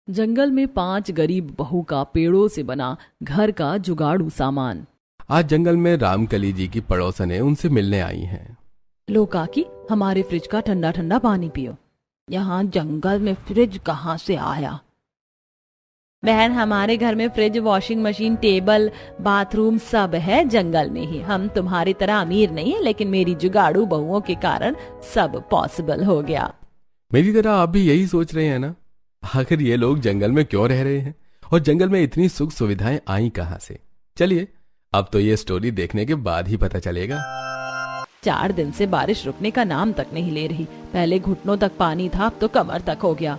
जंगल में 5 गरीब बहू का पेड़ों से बना घर का जुगाड़ू सामान। आज जंगल में रामकली जी की पड़ोसनें उनसे मिलने आई हैं। लो काकी, हमारे फ्रिज का ठंडा ठंडा पानी पियो। यहाँ जंगल में फ्रिज कहाँ से आया? बहन, हमारे घर में fridge, washing machine, table, bathroom सब है जंगल में ही। हम तुम्हारी तरह अमीर नहीं है, लेकिन मेरी जुगाड़ू बहुओं के कारण सब पॉसिबल हो गया। मेरी तरह आप भी यही सोच रहे हैं ना? आखिर ये लोग जंगल में क्यों रह रहे हैं और जंगल में इतनी सुख सुविधाएं आई कहां से? चलिए, अब तो ये स्टोरी देखने के बाद ही पता चलेगा। 4 दिन से बारिश रुकने का नाम तक नहीं ले रही। पहले घुटनों तक पानी था, अब तो कमर तक हो गया।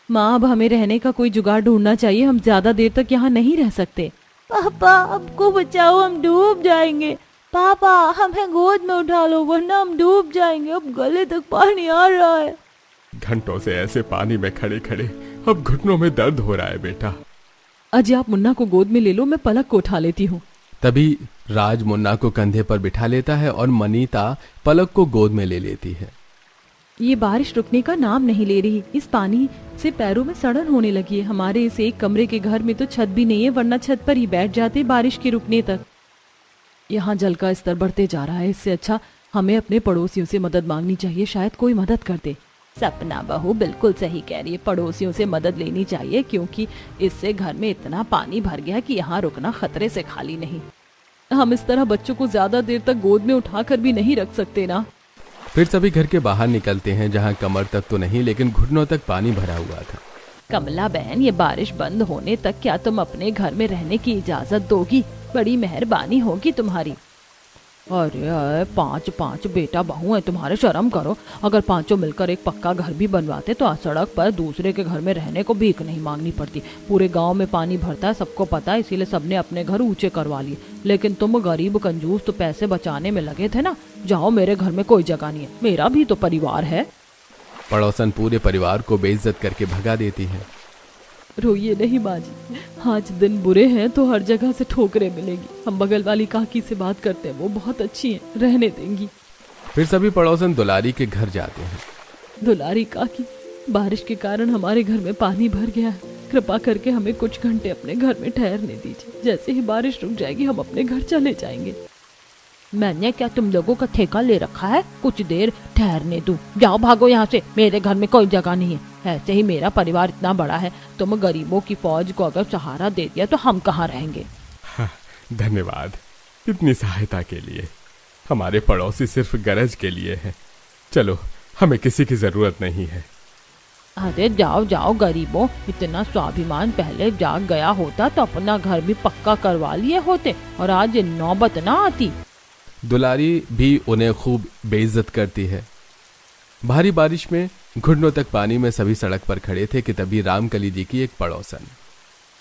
माँ, अब हमें रहने का कोई जुगाड़ ढूंढना चाहिए। हम ज्यादा देर तक यहाँ नहीं रह सकते। पापा, हमको बचाओ, हम डूब जाएंगे। पापा, हमें गोद में उठा लो, वरना हम डूब जाएंगे। अब गले तक पानी आ रहा है। घंटों से ऐसे पानी में खड़े खड़े अब घुटनों में दर्द हो रहा है बेटा। अजी, आप मुन्ना को गोद में ले लो, मैं पलक को उठा लेती हूँ। तभी राज मुन्ना को कंधे पर बिठा लेता है और मनीता पलक को गोद में ले लेती है। ये बारिश रुकने का नाम नहीं ले रही। इस पानी से पैरों में सड़न होने लगी है। हमारे इस एक कमरे के घर में तो छत भी नहीं है, वरना छत पर ही बैठ जाते बारिश के रुकने तक। यहाँ जल का स्तर बढ़ते जा रहा है। इससे अच्छा हमें अपने पड़ोसियों से मदद मांगनी चाहिए, शायद कोई मदद कर दे। सपना बहू बिल्कुल सही कह रही है, पड़ोसियों से मदद लेनी चाहिए, क्योंकि इससे घर में इतना पानी भर गया कि यहाँ रुकना खतरे से खाली नहीं। हम इस तरह बच्चों को ज्यादा देर तक गोद में उठाकर भी नहीं रख सकते ना। फिर सभी घर के बाहर निकलते हैं, जहाँ कमर तक तो नहीं, लेकिन घुटनों तक पानी भरा हुआ था। कमला बहन, ये बारिश बंद होने तक क्या तुम अपने घर में रहने की इजाजत दोगी? बड़ी मेहरबानी होगी तुम्हारी। अरे 5 बेटा बहू है तुम्हारे, शर्म करो। अगर 5 मिलकर एक पक्का घर भी बनवाते तो सड़क पर दूसरे के घर में रहने को भीख नहीं मांगनी पड़ती। पूरे गांव में पानी भरता है, सबको पता है, इसीलिए सबने अपने घर ऊंचे करवा लिए। लेकिन तुम गरीब कंजूस तो पैसे बचाने में लगे थे ना। जाओ, मेरे घर में कोई जगह नहीं है, मेरा भी तो परिवार है। पड़ोसन पूरे परिवार को बेइज्जत करके भगा देती है। रोइए नहीं बाजी, आज दिन बुरे हैं तो हर जगह से ठोकरें मिलेगी। हम बगल वाली काकी से बात करते हैं, वो बहुत अच्छी हैं, रहने देंगी। फिर सभी पड़ोसन दुलारी के घर जाते हैं। दुलारी काकी, बारिश के कारण हमारे घर में पानी भर गया है। कृपा करके हमें कुछ घंटे अपने घर में ठहरने दीजिए। जैसे ही बारिश रुक जाएगी हम अपने घर चले जाएंगे। मैंने क्या तुम लोगों का ठेका ले रखा है कुछ देर ठहरने दूं? जाओ, भागो यहाँ से, मेरे घर में कोई जगह नहीं है। ऐसे ही मेरा परिवार इतना बड़ा है, तुम गरीबों की फौज को अगर सहारा दे दिया तो हम कहाँ रहेंगे? धन्यवाद इतनी सहायता के लिए। हमारे पड़ोसी सिर्फ गरज के लिए हैं। चलो, हमें किसी की जरूरत नहीं है। अरे जाओ जाओ गरीबों, इतना स्वाभिमान पहले जाग गया होता तो अपना घर भी पक्का करवा लिए होते और आज नौबत ना आती। दुलारी भी उन्हें खूब बेइज्जत करती है। भारी बारिश में घुटनों तक पानी में सभी सड़क पर खड़े थे कि तभी रामकली जी की एक पड़ोसन।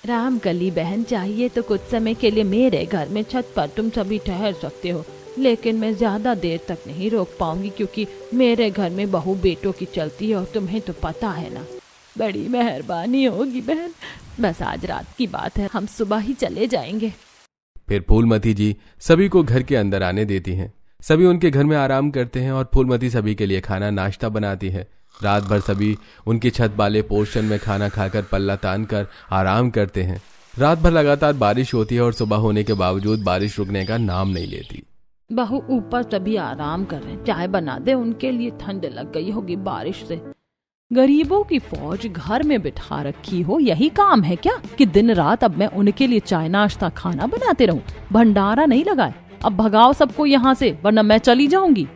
रामकली बहन, चाहिए तो कुछ समय के लिए मेरे घर में छत पर तुम सभी ठहर सकते हो, लेकिन मैं ज्यादा देर तक नहीं रोक पाऊंगी, क्योंकि मेरे घर में बहू बेटों की चलती है और तुम्हें तो पता है ना। बड़ी मेहरबानी होगी बहन, बस आज रात की बात है, हम सुबह ही चले जाएंगे। फिर फूलमती जी सभी को घर के अंदर आने देती हैं। सभी उनके घर में आराम करते हैं और फूलमती सभी के लिए खाना नाश्ता बनाती है। रात भर सभी उनकी छत वाले पोर्शन में खाना खाकर पल्ला तान कर आराम करते हैं। रात भर लगातार बारिश होती है और सुबह होने के बावजूद बारिश रुकने का नाम नहीं लेती। बहू, ऊपर सभी आराम कर रहे हैं, चाय बना दे उनके लिए, ठंड लग गई होगी बारिश से। गरीबों की फौज घर में बिठा रखी हो, यही काम है क्या कि दिन रात अब मैं उनके लिए चाय नाश्ता खाना बनाते रहूं? भंडारा नहीं लगाए? अब भगाओ सबको यहाँ से, वरना मैं चली जाऊंगी।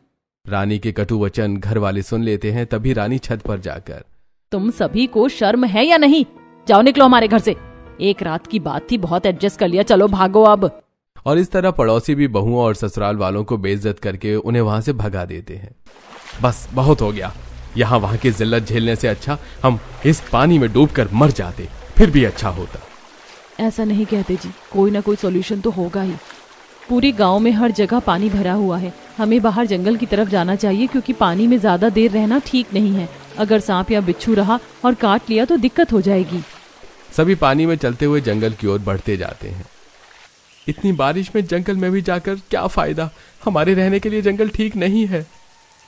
रानी के कटु वचन घर वाले सुन लेते हैं। तभी रानी छत पर जाकर, तुम सभी को शर्म है या नहीं? जाओ, निकलो हमारे घर से। एक रात की बात थी, बहुत एडजस्ट कर लिया, चलो भागो अब। और इस तरह पड़ोसी भी बहुओं और ससुराल वालों को बेइज्जत करके उन्हें वहां से भगा देते हैं। बस बहुत हो गया, यहाँ वहां की जिल्लत झेलने से अच्छा हम इस पानी में डूबकर मर जाते, फिर भी अच्छा होता। ऐसा नहीं कहते जी, कोई ना कोई सॉल्यूशन तो होगा ही। पूरे गांव में हर जगह पानी भरा हुआ है। हमें बाहर जंगल की तरफ जाना चाहिए, क्योंकि पानी में ज्यादा देर रहना ठीक नहीं है। अगर सांप या बिच्छू रहा और काट लिया तो दिक्कत हो जाएगी। सभी पानी में चलते हुए जंगल की ओर बढ़ते जाते हैं। इतनी बारिश में जंगल में भी जाकर क्या फायदा? हमारे रहने के लिए जंगल ठीक नहीं है।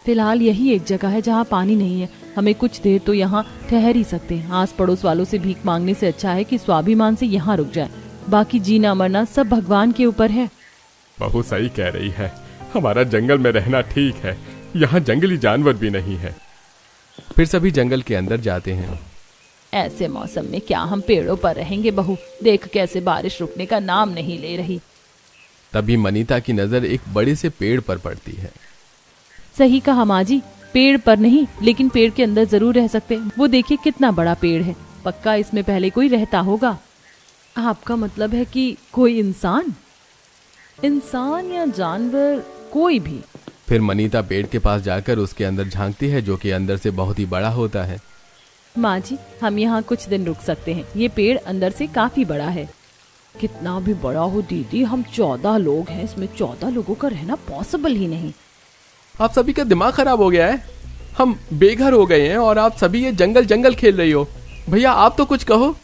फिलहाल यही एक जगह है जहाँ पानी नहीं है। हमें कुछ देर तो यहाँ ठहर ही सकते हैं। आस पड़ोस वालों से भीख मांगने से अच्छा है कि स्वाभिमान से यहाँ रुक जाए। बाकी जीना मरना सब भगवान के ऊपर है। बहू सही कह रही है, हमारा जंगल में रहना ठीक है, यहाँ जंगली जानवर भी नहीं है। फिर सभी जंगल के अंदर जाते हैं। ऐसे मौसम में क्या हम पेड़ों पर रहेंगे बहू? देख कैसे बारिश रुकने का नाम नहीं ले रही। तभी मनीता की नजर एक बड़े से पेड़ पर पड़ती है। सही कहा माँ जी, पेड़ पर नहीं लेकिन पेड़ के अंदर जरूर रह सकते हैं। वो देखिए कितना बड़ा पेड़ है, पक्का इसमें पहले कोई रहता होगा। आपका मतलब है कि कोई इंसान या जानवर, कोई भी? फिर मनीता पेड़ के पास जाकर उसके अंदर झांकती है, जो कि अंदर से बहुत ही बड़ा होता है। माँ जी, हम यहाँ कुछ दिन रुक सकते हैं। ये पेड़ अंदर से काफी बड़ा है। कितना भी बड़ा हो दीदी, हम 14 लोग हैं, इसमें 14 लोगों का रहना पॉसिबल ही नहीं। आप सभी का दिमाग खराब हो गया है? हम बेघर हो गए हैं और आप सभी ये जंगल जंगल खेल रही हो। भैया आप तो कुछ कहो।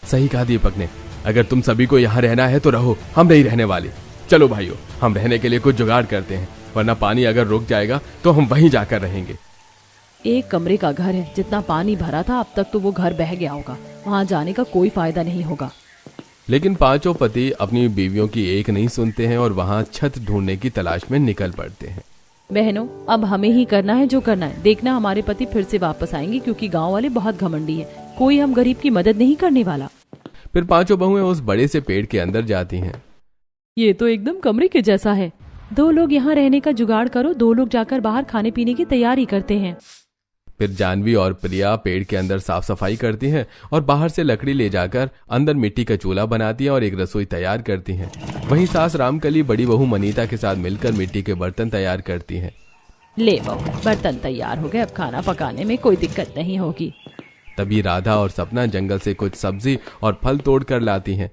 सही कहा दीपक ने, अगर तुम सभी को यहाँ रहना है तो रहो, हम नहीं रहने वाले। चलो भाइयों, हम रहने के लिए कुछ जुगाड़ करते हैं, वरना पानी अगर रुक जाएगा तो हम वहीं जाकर रहेंगे। एक कमरे का घर है, जितना पानी भरा था अब तक तो वो घर बह गया होगा। वहाँ जाने का कोई फायदा नहीं होगा। लेकिन पांचों पति अपनी बीवियों की एक नहीं सुनते हैं और वहाँ छत ढूंढने की तलाश में निकल पड़ते हैं। बहनों, अब हमें ही करना है जो करना है। देखना हमारे पति फिर से वापस आएंगे, क्योंकि गांव वाले बहुत घमंडी हैं। कोई हम गरीब की मदद नहीं करने वाला। फिर पांचों बहुएं उस बड़े से पेड़ के अंदर जाती हैं। ये तो एकदम कमरे के जैसा है। 2 लोग यहाँ रहने का जुगाड़ करो, 2 लोग जाकर बाहर खाने पीने की तैयारी करते हैं। फिर जानवी और प्रिया पेड़ के अंदर साफ सफाई करती हैं और बाहर से लकड़ी ले जाकर अंदर मिट्टी का चूल्हा बनाती हैं और एक रसोई तैयार करती हैं। वहीं सास रामकली बड़ी बहू मनीता के साथ मिलकर मिट्टी के बर्तन तैयार करती हैं। ले बहू, बर्तन तैयार हो गए, अब खाना पकाने में कोई दिक्कत नहीं होगी। तभी राधा और सपना जंगल से कुछ सब्जी और फल तोड़ कर लाती हैं।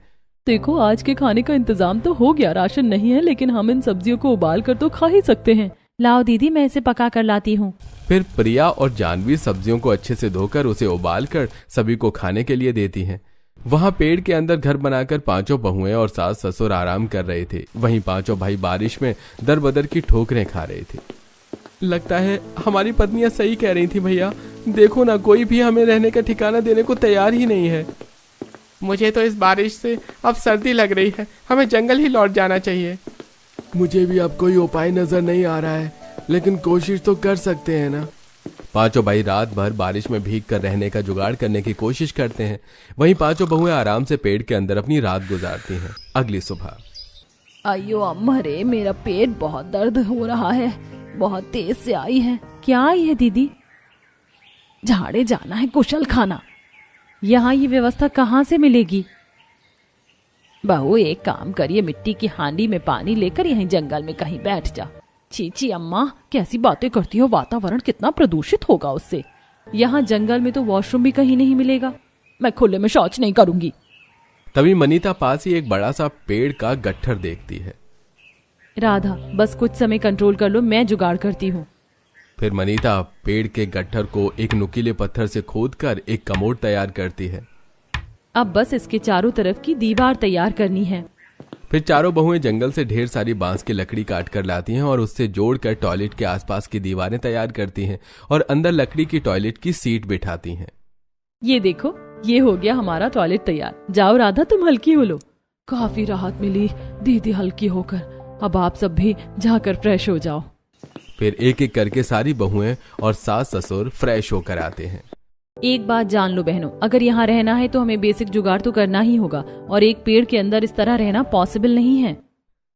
देखो, आज के खाने का इंतजाम तो हो गया। राशन नहीं है लेकिन हम इन सब्जियों को उबाल कर तो खा ही सकते हैं। लाओ दीदी, मैं इसे पका कर लाती हूँ। फिर प्रिया और जानवी सब्जियों को अच्छे से धोकर उसे उबाल कर सभी को खाने के लिए देती हैं। वहाँ पेड़ के अंदर घर बनाकर पांचों बहुएं और सास ससुर आराम कर रहे थे। वहीं पांचों भाई बारिश में दर बदर की ठोकरें खा रहे थे। लगता है हमारी पत्नियां सही कह रही थी भैया। देखो ना, कोई भी हमें रहने का ठिकाना देने को तैयार ही नहीं है। मुझे तो इस बारिश से अब सर्दी लग रही है, हमें जंगल ही लौट जाना चाहिए। मुझे भी अब कोई उपाय नजर नहीं आ रहा है, लेकिन कोशिश तो कर सकते हैं ना। पांचों भाई रात भर बारिश में भीग कर रहने का जुगाड़ करने की कोशिश करते हैं। वहीं पांचों बहुएं आराम से पेड़ के अंदर अपनी रात गुजारती हैं। अगली सुबह, अयो अम्मा रे, मेरा पेट बहुत दर्द हो रहा है, बहुत तेज से आई है। क्या आई है दीदी? झाड़े जाना है, कुशल खाना। यहाँ ये व्यवस्था कहाँ से मिलेगी? बहू, एक काम करिए, मिट्टी की हांडी में पानी लेकर यहीं जंगल में कहीं बैठ जा। चीची अम्मा, कैसी बातें करती हो? वातावरण कितना प्रदूषित होगा उससे। यहाँ जंगल में तो वॉशरूम भी कहीं नहीं मिलेगा। मैं खुले में शौच नहीं करूंगी। तभी मनीता पास ही एक बड़ा सा पेड़ का गट्ठर देखती है। राधा, बस कुछ समय कंट्रोल कर लो, मैं जुगाड़ करती हूँ। फिर मनीता पेड़ के गट्ठर को एक नुकीले पत्थर से खोदकर एक कमोड तैयार करती है। अब बस इसके चारों तरफ की दीवार तैयार करनी है। फिर चारों बहुएं जंगल से ढेर सारी बांस की लकड़ी काट कर लाती हैं और उससे जोड़कर टॉयलेट के आसपास की दीवारें तैयार करती हैं और अंदर लकड़ी की टॉयलेट की सीट बिठाती हैं। ये देखो, ये हो गया हमारा टॉयलेट तैयार। जाओ राधा, तुम हल्की हो लो। काफी राहत मिली दीदी हल्की होकर। अब आप सब भी जाकर फ्रेश हो जाओ। फिर एक एक करके सारी बहुएं और सास ससुर फ्रेश होकर आते हैं। एक बात जान लो बहनों, अगर यहाँ रहना है तो हमें बेसिक जुगाड़ तो करना ही होगा, और एक पेड़ के अंदर इस तरह रहना पॉसिबल नहीं है।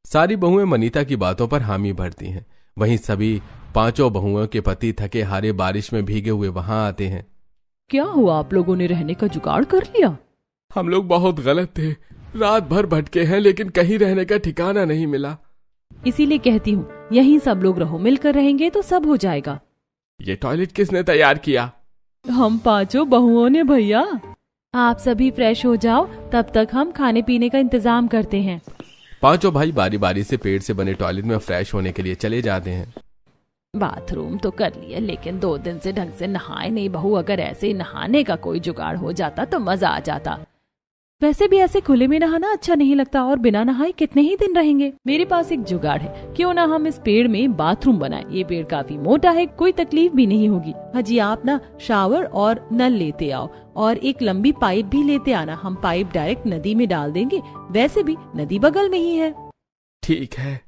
सारी बहुएं मनीता की बातों पर हामी भरती हैं। वहीं सभी पांचों बहुओं के पति थके हारे बारिश में भीगे हुए वहां आते हैं। क्या हुआ, आप लोगों ने रहने का जुगाड़ कर लिया? हम लोग बहुत गलत थे, रात भर भटके हैं लेकिन कहीं रहने का ठिकाना नहीं मिला। इसीलिए कहती हूँ, यहीं सब लोग रहो, मिलकर रहेंगे तो सब हो जाएगा। ये टॉयलेट किसने तैयार किया? हम पांचों बहुओं ने भैया। आप सभी फ्रेश हो जाओ, तब तक हम खाने पीने का इंतजाम करते हैं। पांचों भाई बारी बारी से पेड़ से बने टॉयलेट में फ्रेश होने के लिए चले जाते हैं। बाथरूम तो कर लिया, लेकिन 2 दिन से ढंग से नहाए नहीं बहू। अगर ऐसे ही नहाने का कोई जुगाड़ हो जाता तो मजा आ जाता। वैसे भी ऐसे खुले में नहाना अच्छा नहीं लगता और बिना नहाए कितने ही दिन रहेंगे। मेरे पास एक जुगाड़ है, क्यों ना हम इस पेड़ में बाथरूम बनाएं। ये पेड़ काफी मोटा है, कोई तकलीफ भी नहीं होगी। हाजी आप ना शावर और नल लेते आओ और एक लंबी पाइप भी लेते आना। हम पाइप डायरेक्ट नदी में डाल देंगे, वैसे भी नदी बगल में ही है। ठीक है।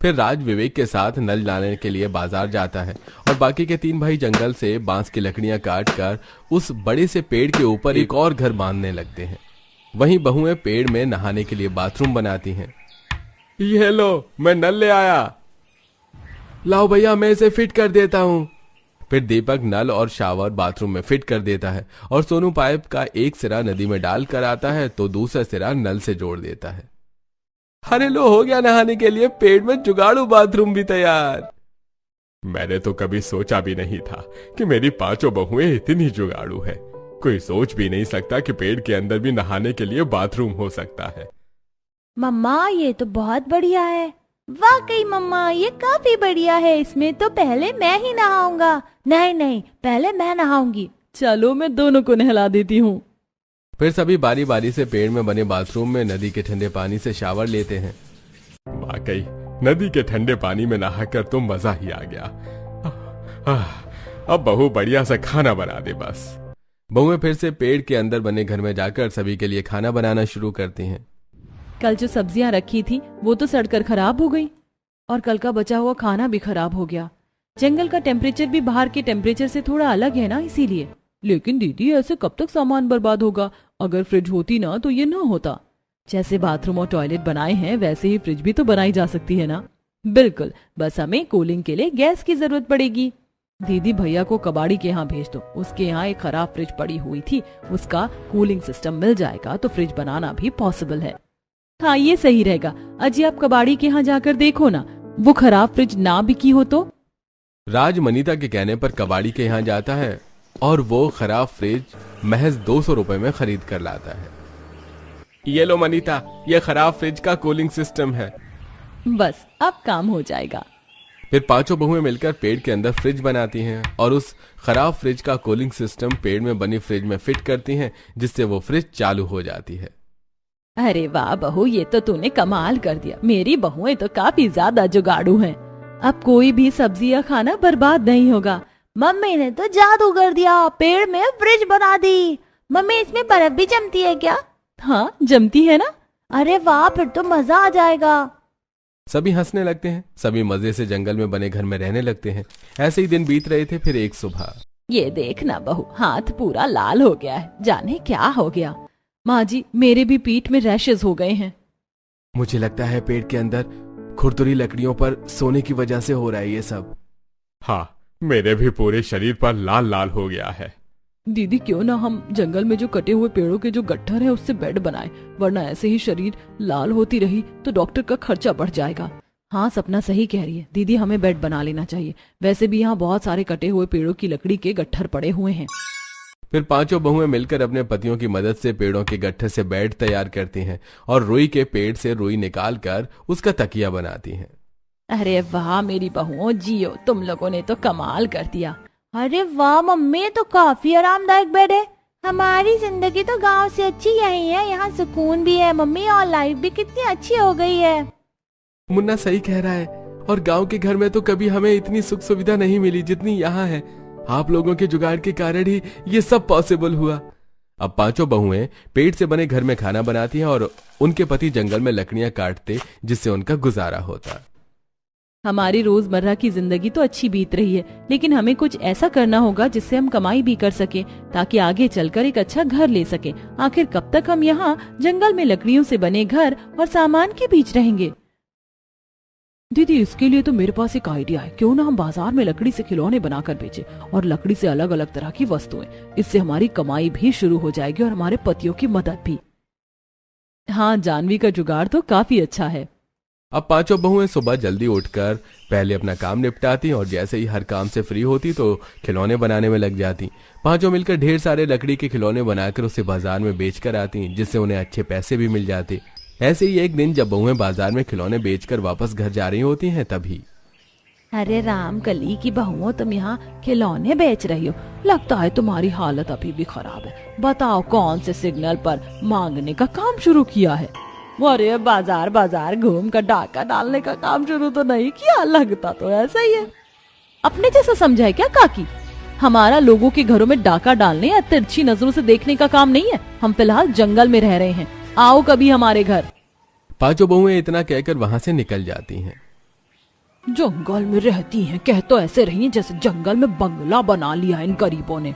फिर राज विवेक के साथ नल लाने के लिए बाजार जाता है और बाकी के 3 भाई जंगल से बांस की लकड़ियां काट कर उस बड़े से पेड़ के ऊपर एक और घर बांधने लगते हैं। वहीं बहुएं पेड़ में नहाने के लिए बाथरूम बनाती हैं। ये लो, मैं नल ले आया। लाओ भैया, मैं इसे फिट कर देता हूँ। फिर दीपक नल और शावर बाथरूम में फिट कर देता है और सोनू पाइप का एक सिरा नदी में डाल कर आता है तो दूसरा सिरा नल से जोड़ देता है। अरे लो, हो गया नहाने के लिए पेड़ में जुगाड़ू बाथरूम भी तैयार। मैंने तो कभी सोचा भी नहीं था कि मेरी 5 बहुएं इतनी जुगाड़ू है। कोई सोच भी नहीं सकता कि पेड़ के अंदर भी नहाने के लिए बाथरूम हो सकता है। मम्मा ये तो बहुत बढ़िया है। वाकई मम्मा ये काफी बढ़िया है। इसमें तो पहले मैं ही नहाऊंगा। नहीं नहीं, पहले मैं नहाऊंगी। चलो मैं दोनों को नहला देती हूँ। फिर सभी बारी बारी से पेड़ में बने बाथरूम में नदी के ठंडे पानी से शावर लेते हैं। वाकई नदी के ठंडे पानी में नहाकर तो मजा ही आ गया। अब बहू बढ़िया सा खाना बना दे बस। बहुएं फिर से पेड़ के अंदर बने घर में जाकर सभी के लिए खाना बनाना शुरू करती हैं। कल जो सब्जियां रखी थी वो तो सड़कर खराब हो गई और कल का बचा हुआ खाना भी खराब हो गया। जंगल का टेम्परेचर भी बाहर के टेम्परेचर से थोड़ा अलग है ना, इसीलिए। लेकिन दीदी ऐसे कब तक सामान बर्बाद होगा? अगर फ्रिज होती ना तो ये ना होता। जैसे बाथरूम और टॉयलेट बनाए हैं वैसे ही फ्रिज भी तो बनाई जा सकती है ना। बिल्कुल, बस हमें कूलिंग के लिए गैस की जरूरत पड़ेगी। दीदी भैया को कबाड़ी के यहाँ भेज दो, उसके यहाँ एक खराब फ्रिज पड़ी हुई थी, उसका कूलिंग सिस्टम मिल जाएगा तो फ्रिज बनाना भी पॉसिबल है। हाँ ये सही रहेगा। अजी आप कबाड़ी के यहाँ जाकर देखो ना, वो खराब फ्रिज ना बिकी हो तो। राज मनीता के कहने पर कबाड़ी के यहाँ जाता है और वो खराब फ्रिज महज 200 रुपए में खरीद कर लाता है। ये लो मनीता, ये खराब फ्रिज का कूलिंग सिस्टम है। बस अब काम हो जाएगा। फिर 5 बहुएं मिलकर पेड़ के अंदर फ्रिज बनाती हैं और उस खराब फ्रिज का कूलिंग सिस्टम पेड़ में बनी फ्रिज में फिट करती हैं, जिससे वो फ्रिज चालू हो जाती है। अरे वाह बहू, ये तो तूने कमाल कर दिया। मेरी बहुएं तो काफी ज्यादा जुगाड़ू हैं। अब कोई भी सब्जी या खाना बर्बाद नहीं होगा। मम्मी ने तो जादू कर दिया, पेड़ में फ्रिज बना दी। मम्मी इसमें बर्फ भी जमती है क्या? हाँ जमती है ना। अरे वाह, फिर तो मजा आ जाएगा। सभी हंसने लगते हैं। सभी मजे से जंगल में बने घर में रहने लगते हैं। ऐसे ही दिन बीत रहे थे। फिर एक सुबह, ये देखना बहू, हाथ पूरा लाल हो गया है, जाने क्या हो गया। माँ जी मेरे भी पीठ में रैशेज हो गए हैं। मुझे लगता है पेड़ के अंदर खुरदुरी लकड़ियों पर सोने की वजह से हो रहा है ये सब। हाँ, मेरे भी पूरे शरीर पर लाल लाल हो गया है। दीदी क्यों ना हम जंगल में जो कटे हुए पेड़ों के जो गट्ठर है उससे बेड बनाए, वरना ऐसे ही शरीर लाल होती रही तो डॉक्टर का खर्चा बढ़ जाएगा। हाँ सपना सही कह रही है दीदी, हमें बेड बना लेना चाहिए। वैसे भी यहाँ बहुत सारे कटे हुए पेड़ों की लकड़ी के गट्ठर पड़े हुए हैं। फिर 5 बहुएं मिलकर अपने पतियों की मदद से पेड़ों के गट्ठर से बेड तैयार करती हैं और रुई के पेड़ से रुई निकाल कर उसका तकिया बनाती हैं। अरे वाह मेरी बहुओं, जियो, तुम लोगों ने तो कमाल कर दिया। अरे वाह मम्मी, तो काफी आरामदायक बेड है। हमारी जिंदगी तो गांव से अच्छी यही है, यहाँ सुकून भी है मम्मी, और लाइफ भी कितनी अच्छी हो गई है। मुन्ना सही कह रहा है, और गांव के घर में तो कभी हमें इतनी सुख सुविधा नहीं मिली जितनी यहाँ है। आप लोगों के जुगाड़ के कारण ही ये सब पॉसिबल हुआ। अब 5 बहुएं पेड़ से बने घर में खाना बनाती हैं और उनके पति जंगल में लकड़ियां काटते, जिससे उनका गुजारा होता। हमारी रोजमर्रा की जिंदगी तो अच्छी बीत रही है, लेकिन हमें कुछ ऐसा करना होगा जिससे हम कमाई भी कर सके, ताकि आगे चलकर एक अच्छा घर ले सके। आखिर कब तक हम यहाँ जंगल में लकड़ियों से बने घर और सामान के बीच रहेंगे? दीदी इसके लिए तो मेरे पास एक आइडिया है। क्यों ना हम बाजार में लकड़ी से खिलौने बनाकर बेचें और लकड़ी से अलग अलग तरह की वस्तुएं। इससे हमारी कमाई भी शुरू हो जाएगी और हमारे पतियों की मदद भी। हाँ, जानवी का जुगाड़ तो काफी अच्छा है। अब 5 बहुएं सुबह जल्दी उठकर पहले अपना काम निपटाती और जैसे ही हर काम से फ्री होती तो खिलौने बनाने में लग जाती। 5 मिलकर ढेर सारे लकड़ी के खिलौने बनाकर उसे बाजार में बेचकर आती, जिससे उन्हें अच्छे पैसे भी मिल जाते। ऐसे ही एक दिन जब बहुएं बाजार में खिलौने बेचकर वापस घर जा रही होती हैं, तभी अरे राम कली की बहुओं, तुम यहाँ खिलौने बेच रही हो। लगता है तुम्हारी हालत अभी भी खराब है। बताओ कौन से सिग्नल पर मांगने का काम शुरू किया है? अरे बाजार बाजार घूम कर डाका डालने का काम शुरू तो नहीं किया, लगता तो ऐसा ही है। अपने जैसा समझा है क्या काकी? हमारा लोगों के घरों में डाका डालने या तिरछी नजरों से देखने का काम नहीं है। हम फिलहाल जंगल में रह रहे हैं, आओ कभी हमारे घर। पांचों बहुएं इतना कहकर वहां से निकल जाती हैं। जंगल में रहती हैं, कह तो ऐसे रही हैं जैसे जंगल में बंगला बना लिया इन गरीबों ने।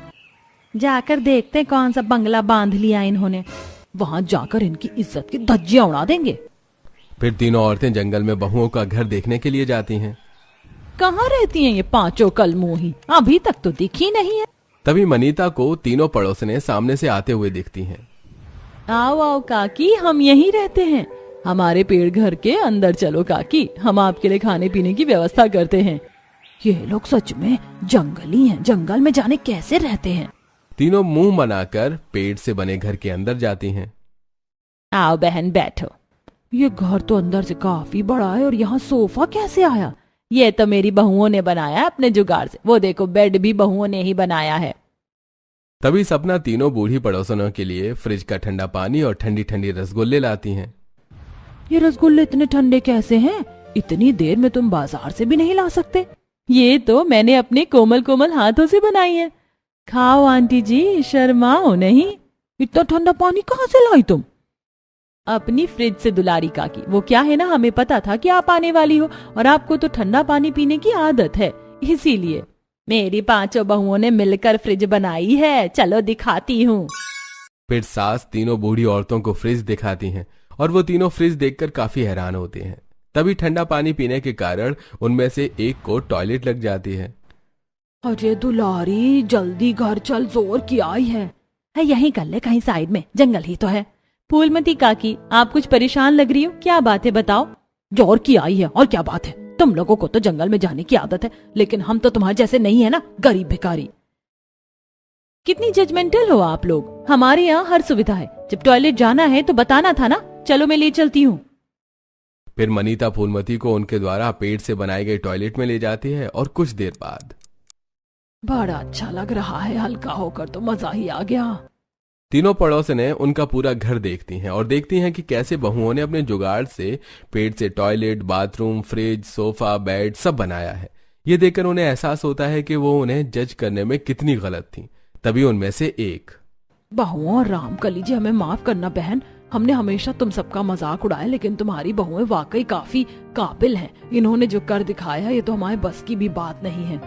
जाकर देखते कौन सा बंगला बांध लिया इन्होंने, वहां जाकर इनकी इज्जत की धज्जियां उड़ा देंगे। फिर तीनों औरतें जंगल में बहुओं का घर देखने के लिए जाती हैं। कहाँ रहती हैं ये पांचों कलमुही? अभी तक तो दिखी नहीं है। तभी मनीता को तीनों पड़ोसने सामने से आते हुए दिखती हैं। आओ आओ काकी, हम यहीं रहते हैं। हमारे पेड़ घर के अंदर चलो काकी, हम आपके लिए खाने पीने की व्यवस्था करते हैं। ये लोग सच में जंगली हैं, जंगल में जाने कैसे रहते हैं। तीनों मुंह बनाकर पेड़ से बने घर के अंदर जाती हैं। आओ बहन बैठो। ये घर तो अंदर से काफी बड़ा है और यहाँ सोफा कैसे आया? ये तो मेरी बहुओं ने बनाया अपने जुगाड़ से। वो देखो बेड भी बहुओं ने ही बनाया है। तभी सपना तीनों बूढ़ी पड़ोसनों के लिए फ्रिज का ठंडा पानी और ठंडी ठंडी रसगुल्ले लाती हैं। ये रसगुल्ले इतने ठंडे कैसे हैं? इतनी देर में तुम बाजार से भी नहीं ला सकते। ये तो मैंने अपने कोमल कोमल हाथों से बनाई है। खाओ आंटी जी, शर्माओ नहीं। इतना ठंडा पानी कहाँ से लाई तुम? अपनी फ्रिज से दुलारी काकी। वो क्या है ना, हमें पता था कि आप आने वाली हो और आपको तो ठंडा पानी पीने की आदत है, इसीलिए मेरी पांचों बहुओं ने मिलकर फ्रिज बनाई है। चलो दिखाती हूँ। फिर सास तीनों बूढ़ी औरतों को फ्रिज दिखाती हैं और वो तीनों फ्रिज देखकर काफी हैरान होते हैं। तभी ठंडा पानी पीने के कारण उनमें से एक को टॉयलेट लग जाती है। अरे दुलारी, जल्दी घर चल, जोर की आई है। यहीं कर ले, कहीं साइड में, जंगल ही तो है। फूलमती काकी, आप कुछ परेशान लग रही हो, क्या बात है बताओ? जोर की आई है और क्या बात है? तुम लोगों को तो जंगल में जाने की आदत है, लेकिन हम तो तुम्हारे जैसे नहीं है ना, गरीब भिखारी। कितनी जजमेंटल हो आप लोग। हमारे यहाँ हर सुविधा है, जब टॉयलेट जाना है तो बताना था ना। चलो मैं ले चलती हूँ। फिर मनीता फूलमती को उनके द्वारा पेड़ से बनाए गए टॉयलेट में ले जाती है और कुछ देर बाद बड़ा अच्छा लग रहा है, हल्का होकर तो मजा ही आ गया। तीनों पड़ोसने उनका पूरा घर देखती हैं और देखती हैं कि कैसे बहुओं ने अपने जुगाड़ से पेड़ से toilet, bathroom, fridge, sofa, bed सब बनाया है। ये देखकर उन्हें एहसास होता है कि वो उन्हें जज करने में कितनी गलत थी। तभी उनमें से एक, बहुओं और रामकली जी, हमें माफ करना बहन, हमने हमेशा तुम सबका मजाक उड़ाया, लेकिन तुम्हारी बहुएं वाकई काफी काबिल हैं। इन्होंने जो कर दिखाया ये तो हमारे बस की भी बात नहीं है।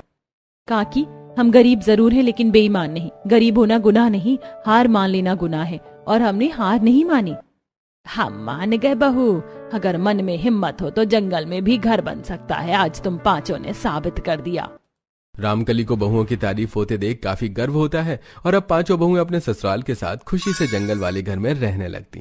काकी, हम गरीब जरूर हैं लेकिन बेईमान नहीं। गरीब होना गुनाह नहीं, हार मान लेना गुनाह है, और हमने हार नहीं मानी। हम मान गए बहू, अगर मन में हिम्मत हो तो जंगल में भी घर बन सकता है। आज तुम पांचों ने साबित कर दिया। रामकली को बहुओं की तारीफ होते देख काफी गर्व होता है और अब पांचों बहुएं अपने ससुराल के साथ खुशी से जंगल वाले घर में रहने लगती।